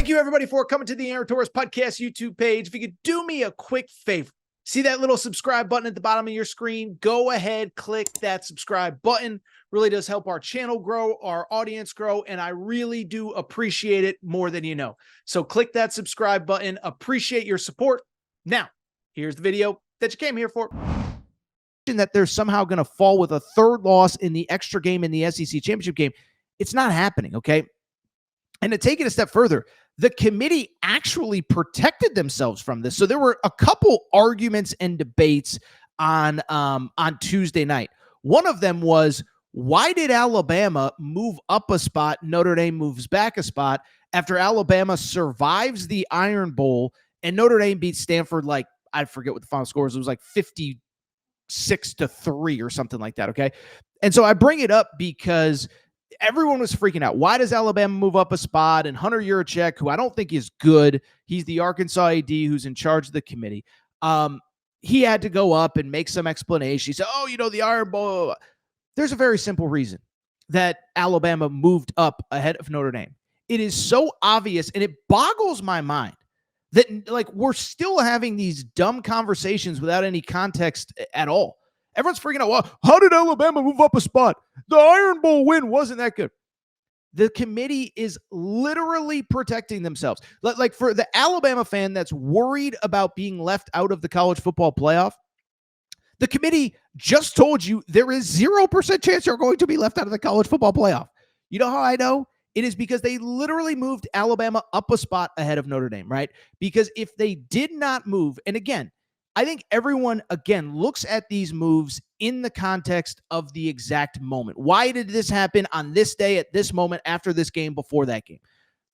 Thank you, everybody, for coming to the Aaron Torres Podcast YouTube page. If you could do me a quick favor, see that little subscribe button at the bottom of your screen? Go ahead, click that subscribe button. Really does help our channel grow, our audience grow, and I really do appreciate it more than you know. So click that subscribe button. Appreciate your support. Now, here's the video that you came here for. That they're somehow going to fall with a third loss in the extra game in the SEC championship game. It's not happening, okay? And to take it a step further, the committee actually protected themselves from this. So there were a couple arguments and debates on Tuesday night. One of them was, why did Alabama move up a spot? Notre Dame moves back a spot after Alabama survives the Iron Bowl and Notre Dame beats Stanford like, I forget what the final score was. It was like 56-3 or something like that, okay? And so I bring it up because everyone was freaking out. Why does Alabama move up a spot? And Hunter Yurachek, who I don't think is good, he's the Arkansas AD who's in charge of the committee. He had to go up and make some explanation. He said, the Iron Bowl. There's a very simple reason that Alabama moved up ahead of Notre Dame. It is so obvious, and it boggles my mind that we're still having these dumb conversations without any context at all. Everyone's freaking out. Well, how did Alabama move up a spot? The Iron Bowl win wasn't that good. The committee is literally protecting themselves. Like for the Alabama fan that's worried about being left out of the college football playoff, the committee just told you there is 0% chance you're going to be left out of the college football playoff. You know how I know? It is because they literally moved Alabama up a spot ahead of Notre Dame, right? Because if they did not move, and again, I think everyone, again, looks at these moves in the context of the exact moment. Why did this happen on this day, at this moment, after this game, before that game?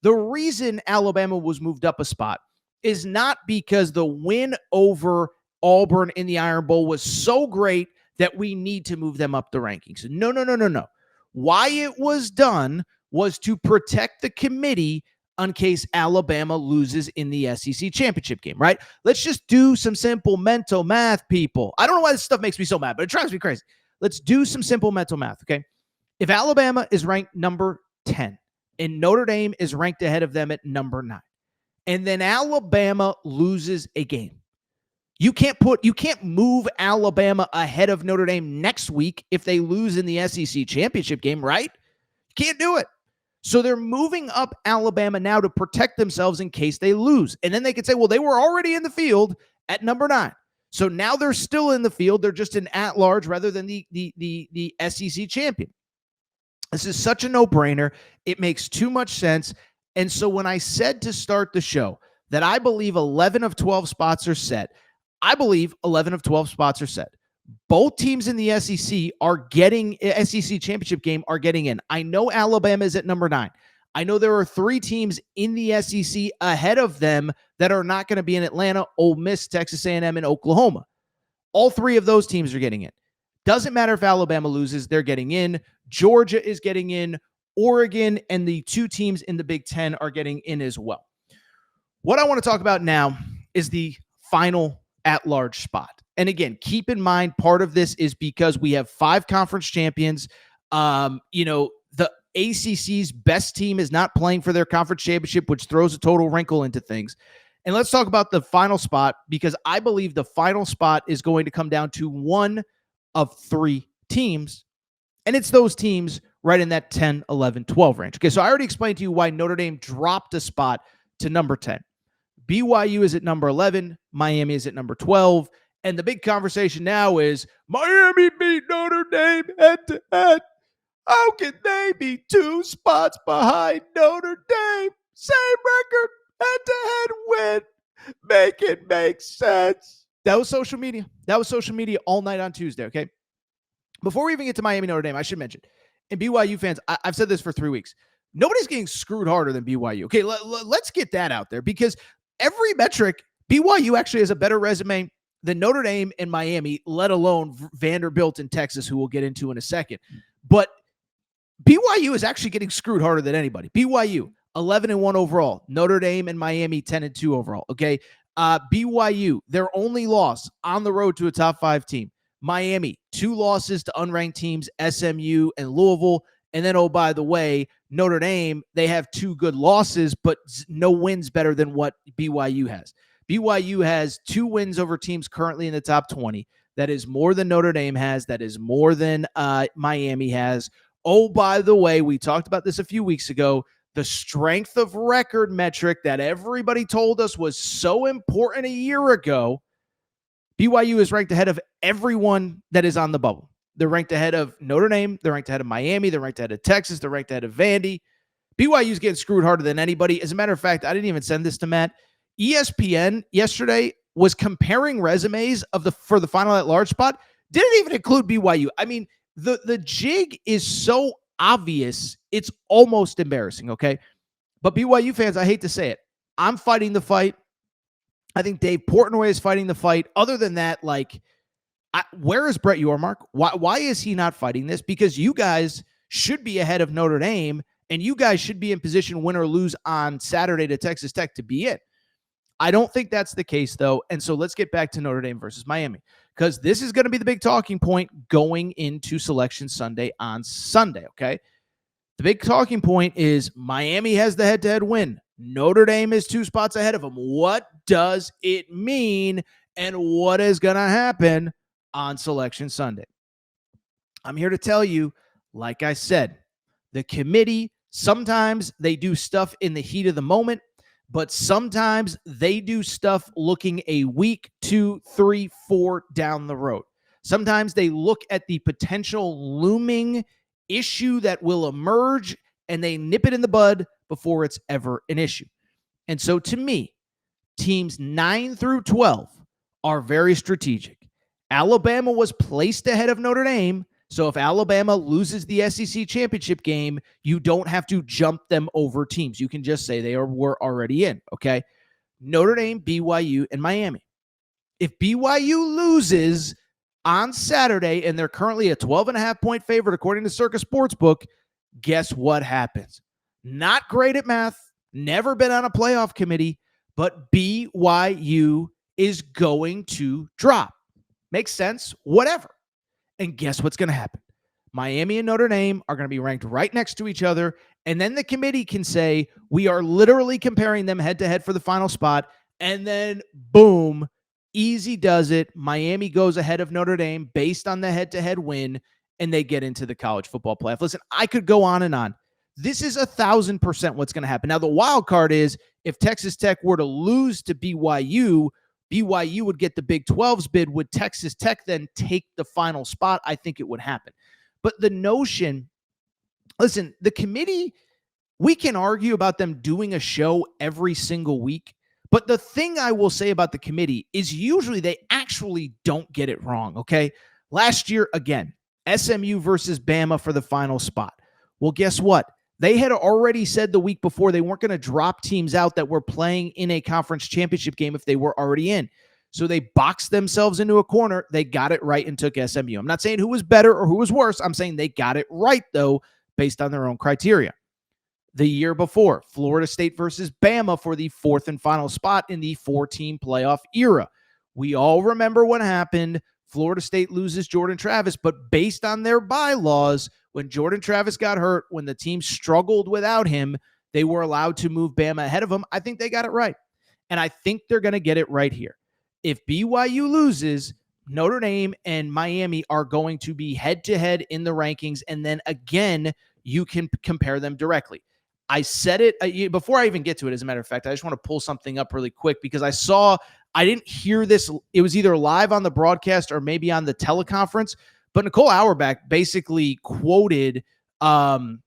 The reason Alabama was moved up a spot is not because the win over Auburn in the Iron Bowl was so great that we need to move them up the rankings. No. Why it was done was to protect the committee in case Alabama loses in the SEC championship game, right? Let's just do some simple mental math, people. I don't know why this stuff makes me so mad, but it drives me crazy. Let's do some simple mental math, okay? If Alabama is ranked number 10 and Notre Dame is ranked ahead of them at number 9, and then Alabama loses a game, you can't move Alabama ahead of Notre Dame next week if they lose in the SEC championship game, right? You can't do it. So they're moving up Alabama now to protect themselves in case they lose. And then they could say, well, they were already in the field at number 9. So now they're still in the field. They're just an at-large rather than the SEC champion. This is such a no-brainer. It makes too much sense. And so when I said to start the show that I believe 11 of 12 spots are set, I believe 11 of 12 spots are set. Both teams in the SEC SEC championship game are getting in. I know Alabama is at number 9. I know there are 3 teams in the SEC ahead of them that are not going to be in Atlanta, Ole Miss, Texas A&M, and Oklahoma. All 3 of those teams are getting in. Doesn't matter if Alabama loses, they're getting in. Georgia is getting in. Oregon and the 2 teams in the Big Ten are getting in as well. What I want to talk about now is the final at-large spot. And again, keep in mind, part of this is because we have 5 conference champions. The ACC's best team is not playing for their conference championship, which throws a total wrinkle into things. And let's talk about the final spot, because I believe the final spot is going to come down to one of 3 teams. And it's those teams right in that 10, 11, 12 range. Okay, so I already explained to you why Notre Dame dropped a spot to number 10. BYU is at number 11. Miami is at number 12. And the big conversation now is Miami beat Notre Dame head-to-head. How can they be 2 spots behind Notre Dame? Same record, head-to-head win. Make it make sense. That was social media. That was social media all night on Tuesday, okay? Before we even get to Miami, Notre Dame, I should mention, and BYU fans, I've said this for 3 weeks, nobody's getting screwed harder than BYU. Okay, let's get that out there, because every metric, BYU actually has a better resume than Notre Dame and Miami, let alone Vanderbilt and Texas, who we'll get into in a second. But BYU is actually getting screwed harder than anybody. BYU, 11-1 overall. Notre Dame and Miami, 10-2 overall. Okay, BYU, their only loss on the road to a top 5 team. Miami, 2 losses to unranked teams, SMU and Louisville. And then, oh, by the way, Notre Dame, they have 2 good losses, but no wins better than what BYU has. BYU has 2 wins over teams currently in the top 20. That is more than Notre Dame has. That is more than Miami has. Oh, by the way, we talked about this a few weeks ago. The strength of record metric that everybody told us was so important a year ago, BYU is ranked ahead of everyone that is on the bubble. They're ranked ahead of Notre Dame. They're ranked ahead of Miami. They're ranked ahead of Texas. They're ranked ahead of Vandy. BYU's getting screwed harder than anybody. As a matter of fact, I didn't even send this to Matt. ESPN yesterday was comparing resumes for the final at large spot. Didn't even include BYU. I mean, the jig is so obvious, it's almost embarrassing, okay? But BYU fans, I hate to say it, I'm fighting the fight. I think Dave Portnoy is fighting the fight. Other than that, where is Brett Yormark? Why is he not fighting this? Because you guys should be ahead of Notre Dame, and you guys should be in position, win or lose, on Saturday to Texas Tech to be in. I don't think that's the case, though. And so let's get back to Notre Dame versus Miami, because this is going to be the big talking point going into Selection Sunday on Sunday, okay? The big talking point is Miami has the head-to-head win. Notre Dame is 2 spots ahead of them. What does it mean, and what is going to happen on Selection Sunday? I'm here to tell you, like I said, the committee, sometimes they do stuff in the heat of the moment, but sometimes they do stuff looking a week, 2, 3, 4 down the road. Sometimes they look at the potential looming issue that will emerge and they nip it in the bud before it's ever an issue. And so to me, teams 9 through 12 are very strategic. Alabama was placed ahead of Notre Dame, so if Alabama loses the SEC championship game, you don't have to jump them over teams. You can just say were already in, okay? Notre Dame, BYU, and Miami. If BYU loses on Saturday, and they're currently a 12.5-point favorite according to Circus Sportsbook, guess what happens? Not great at math, never been on a playoff committee, but BYU is going to drop. Makes sense? Whatever. And guess what's going to happen? Miami and Notre Dame are going to be ranked right next to each other, and then the committee can say, we are literally comparing them head-to-head for the final spot, and then boom, easy does it. Miami goes ahead of Notre Dame based on the head-to-head win, and they get into the college football playoff. Listen, I could go on and on. This is 1,000% what's going to happen. Now, the wild card is if Texas Tech were to lose to BYU, BYU would get the Big 12's bid. Would Texas Tech then take the final spot? I think it would happen. But the notion, listen, the committee, we can argue about them doing a show every single week. But the thing I will say about the committee is usually they actually don't get it wrong, okay? Last year, again, SMU versus Bama for the final spot. Well, guess what? They had already said the week before they weren't going to drop teams out that were playing in a conference championship game if they were already in. So they boxed themselves into a corner. They got it right and took SMU. I'm not saying who was better or who was worse. I'm saying they got it right, though, based on their own criteria. The year before, Florida State versus Bama for the 4th and final spot in the 4-team playoff era. We all remember what happened. Florida State loses Jordan Travis, but based on their bylaws, when Jordan Travis got hurt, when the team struggled without him, they were allowed to move Bama ahead of him. I think they got it right. And I think they're going to get it right here. If BYU loses, Notre Dame and Miami are going to be head-to-head in the rankings, and then again, you can compare them directly. I said it before I even get to it, as a matter of fact. I just want to pull something up really quick because I didn't hear this. It was either live on the broadcast or maybe on the teleconference, but Nicole Auerbach basically quoted Hunter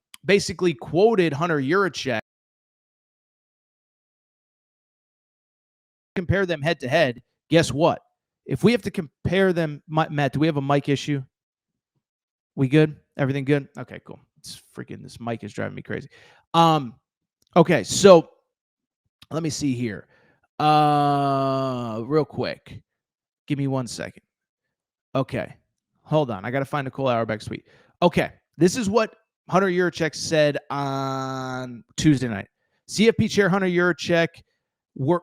Yurachek. Compare them head to head. Guess what? If we have to compare them, Matt, do we have a mic issue? We good? Everything good? Okay, cool. This mic is driving me crazy. Okay, so let me see here. Real quick. Give me 1 second. Okay. Hold on. I got to find Nicole Auerbach's tweet. Okay. This is what Hunter Yurachek said on Tuesday night. CFP chair Hunter Yurachek,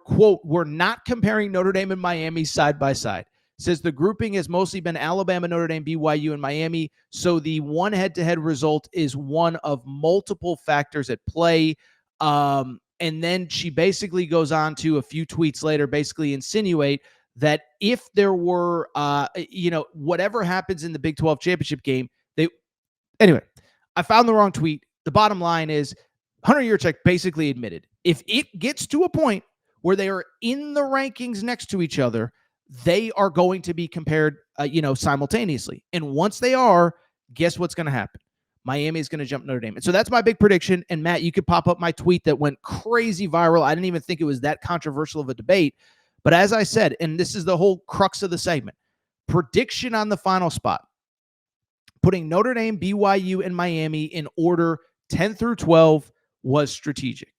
quote, we're not comparing Notre Dame and Miami side by side. says the grouping has mostly been Alabama, Notre Dame, BYU, and Miami. So the one head-to-head result is one of multiple factors at play. And then she basically goes on to a few tweets later, basically insinuate that if there were, whatever happens in the Big 12 championship game, anyway, I found the wrong tweet. The bottom line is Hunter Yurchek basically admitted if it gets to a point where they are in the rankings next to each other, they are going to be compared, simultaneously. And once they are, guess what's going to happen? Miami is going to jump Notre Dame. And so that's my big prediction. And Matt, you could pop up my tweet that went crazy viral. I didn't even think it was that controversial of a debate. But as I said, and this is the whole crux of the segment, prediction on the final spot, putting Notre Dame, BYU, and Miami in order 10 through 12 was strategic.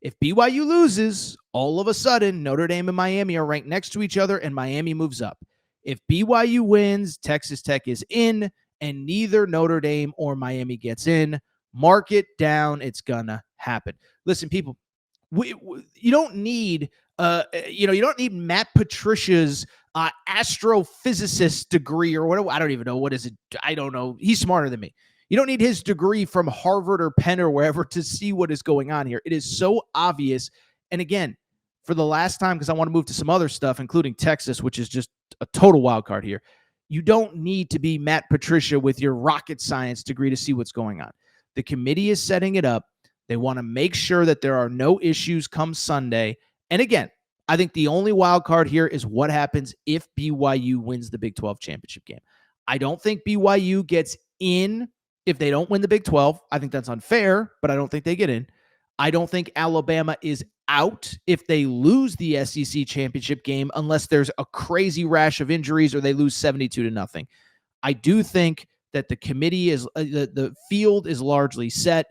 If BYU loses, all of a sudden, Notre Dame and Miami are ranked next to each other, and Miami moves up. If BYU wins, Texas Tech is in, and neither Notre Dame or Miami gets in. Mark it down. It's going to happen. Listen, people, you don't need you don't need Matt Patricia's astrophysicist degree or whatever. I don't even know. What is it? I don't know. He's smarter than me. You don't need his degree from Harvard or Penn or wherever to see what is going on here. It is so obvious. And again, for the last time, because I want to move to some other stuff, including Texas, which is just a total wild card here. You don't need to be Matt Patricia with your rocket science degree to see what's going on. The committee is setting it up. They want to make sure that there are no issues come Sunday. And again, I think the only wild card here is what happens if BYU wins the Big 12 championship game. I don't think BYU gets in if they don't win the Big 12. I think that's unfair, but I don't think they get in. I don't think Alabama is out if they lose the SEC championship game unless there's a crazy rash of injuries or they lose 72-0. I do think that the committee is the field is largely set.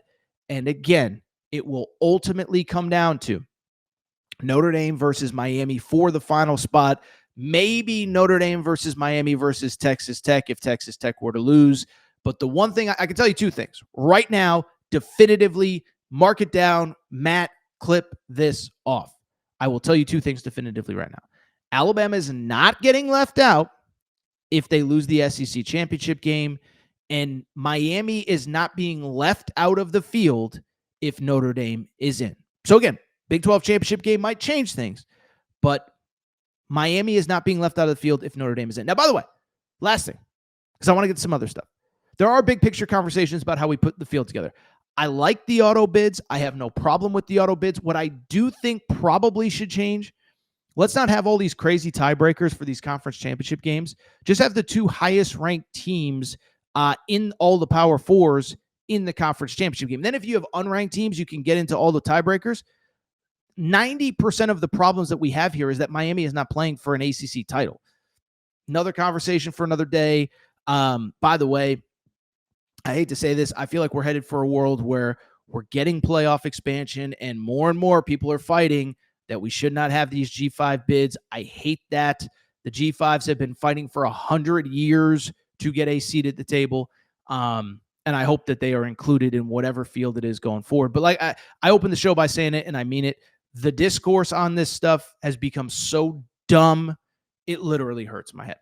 And again, it will ultimately come down to Notre Dame versus Miami for the final spot. Maybe Notre Dame versus Miami versus Texas Tech if Texas Tech were to lose. But the one thing I can tell you two things right now, definitively mark it down. Matt, clip this off. I will tell you two things definitively right now. Alabama is not getting left out if they lose the SEC championship game, and Miami is not being left out of the field if Notre Dame is in. So again, Big 12 championship game might change things, but Miami is not being left out of the field if Notre Dame is in. Now, by the way, last thing, because I want to get to some other stuff. There are big picture conversations about how we put the field together. I like the auto bids. I have no problem with the auto bids. What I do think probably should change, let's not have all these crazy tiebreakers for these conference championship games. Just have the two highest ranked teams in all the Power Fours in the conference championship game. Then if you have unranked teams, you can get into all the tiebreakers. 90% of the problems that we have here is that Miami is not playing for an ACC title. Another conversation for another day. By the way, I hate to say this. I feel like we're headed for a world where we're getting playoff expansion and more people are fighting that we should not have these G5 bids. I hate that. The G5s have been fighting for 100 years to get a seat at the table. And I hope that they are included in whatever field it is going forward. But like I opened the show by saying it, and I mean it. The discourse on this stuff has become so dumb, it literally hurts my head.